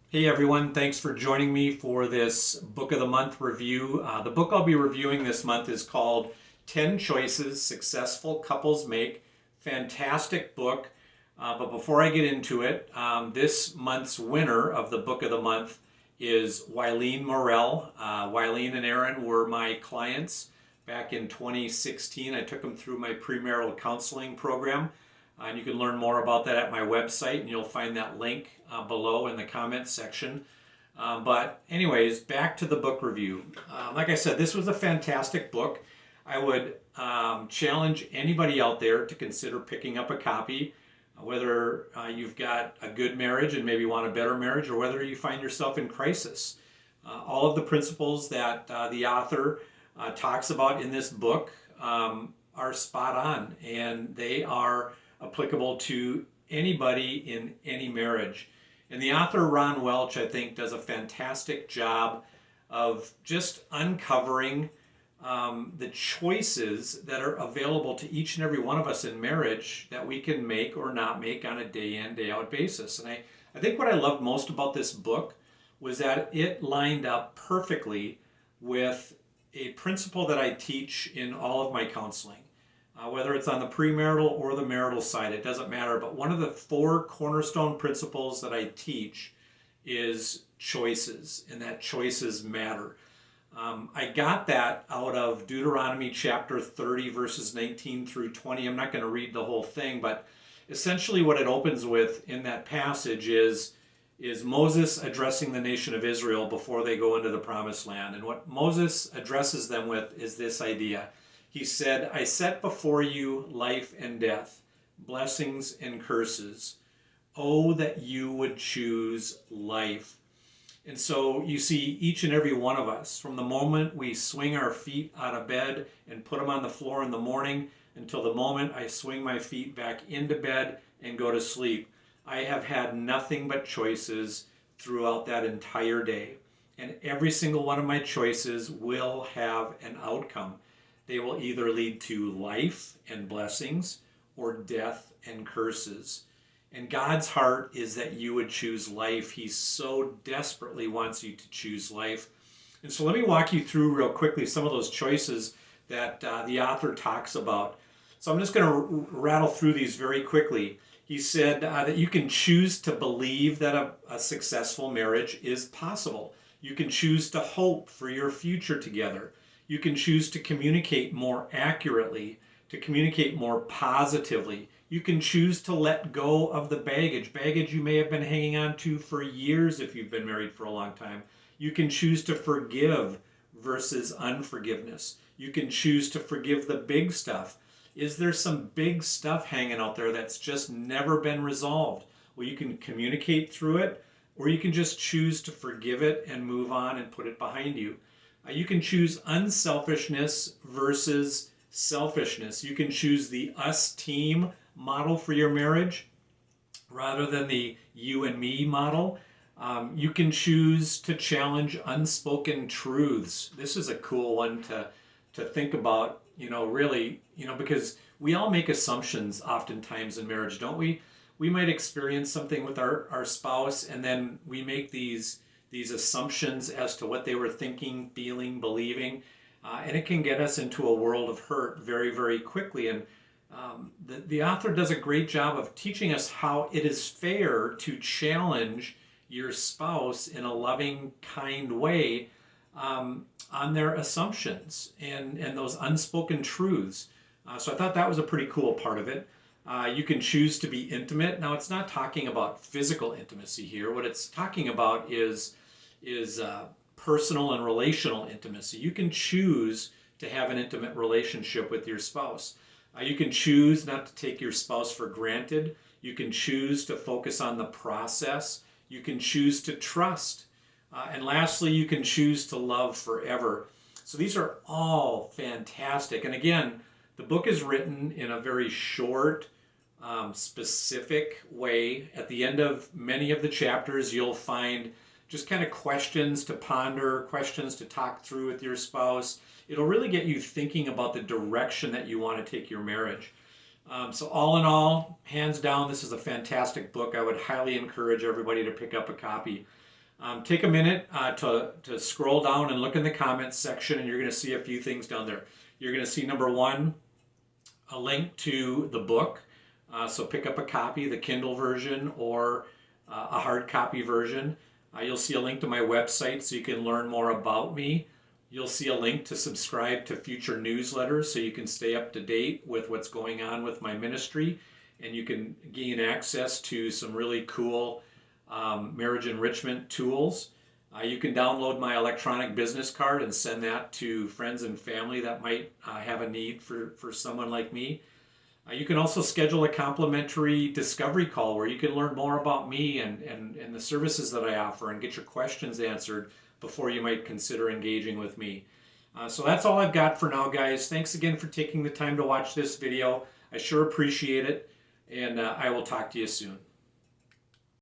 Hey everyone, thanks for joining me for this Book of the Month review. The book I'll be reviewing this month is called 10 Choices Successful Couples Make. Fantastic book. But before I get into it, this month's winner of the Book of the Month is Wileen Morell. Wileen and Aaron were my clients back in 2016. I took them through my premarital counseling program. And you can learn more about that at my website, and you'll find that link below in the comments section. But anyways, back to the book review. Like I said, this was a fantastic book. I would challenge anybody out there to consider picking up a copy, whether you've got a good marriage and maybe want a better marriage, or whether you find yourself in crisis. All of the principles that the author talks about in this book are spot on, and they are applicable to anybody in any marriage. And the author, Ron Welch, I think, does a fantastic job of just uncovering the choices that are available to each and every one of us in marriage that we can make or not make on a day in, day out basis. And I think what I loved most about this book was that it lined up perfectly with a principle that I teach in all of my counseling. Whether it's on the premarital or the marital side, it doesn't matter. But one of the four cornerstone principles that I teach is choices, and that choices matter. I got that out of Deuteronomy chapter 30, verses 19 through 20. I'm not going to read the whole thing, but essentially what it opens with in that passage is Moses addressing the nation of Israel before they go into the promised land. And what Moses addresses them with is this idea. He said, I set before you life and death, blessings and curses. Oh, that you would choose life. And so you see each and every one of us, from the moment we swing our feet out of bed and put them on the floor in the morning until the moment I swing my feet back into bed and go to sleep, I have had nothing but choices throughout that entire day. And every single one of my choices will have an outcome. They will either lead to life and blessings or death and curses. And God's heart is that you would choose life. He so desperately wants you to choose life. And so let me walk you through real quickly some of those choices that the author talks about. So I'm just going to rattle through these very quickly. He said that you can choose to believe that a successful marriage is possible. You can choose to hope for your future together. You can choose to communicate more accurately, to communicate more positively. You can choose to let go of the baggage you may have been hanging on to for years if you've been married for a long time. You can choose to forgive versus unforgiveness. You can choose to forgive the big stuff. Is there some big stuff hanging out there that's just never been resolved? Well, you can communicate through it, or you can just choose to forgive it and move on and put it behind you. You can choose unselfishness versus selfishness. You can choose the us team model for your marriage rather than the you and me model. You can choose to challenge unspoken truths. This is a cool one to think about, really, because we all make assumptions oftentimes in marriage, don't we? We might experience something with our spouse, and then we make these assumptions as to what they were thinking, feeling, believing, and it can get us into a world of hurt very, very quickly. And the author does a great job of teaching us how it is fair to challenge your spouse in a loving, kind way on their assumptions and those unspoken truths. So I thought that was a pretty cool part of it. You can choose to be intimate. Now, it's not talking about physical intimacy here. What it's talking about is personal and relational intimacy. You can choose to have an intimate relationship with your spouse. You can choose not to take your spouse for granted. You can choose to focus on the process. You can choose to trust. And lastly, you can choose to love forever. So these are all fantastic. And again, the book is written in a very short, specific way. At the end of many of the chapters, you'll find just kind of questions to ponder, questions to talk through with your spouse. It'll really get you thinking about the direction that you want to take your marriage. So all in all, hands down, this is a fantastic book. I would highly encourage everybody to pick up a copy. Take a minute to scroll down and look in the comments section, and you're going to see a few things down there. You're going to see, number one, a link to the book. So pick up a copy, the Kindle version or a hard copy version. You'll see a link to my website so you can learn more about me. You'll see a link to subscribe to future newsletters so you can stay up to date with what's going on with my ministry, and you can gain access to some really cool marriage enrichment tools. You can download my electronic business card and send that to friends and family that might have a need for someone like me. You can also schedule a complimentary discovery call where you can learn more about me and the services that I offer and get your questions answered before you might consider engaging with me. So that's all I've got for now, guys. Thanks again for taking the time to watch this video. I sure appreciate it, and I will talk to you soon.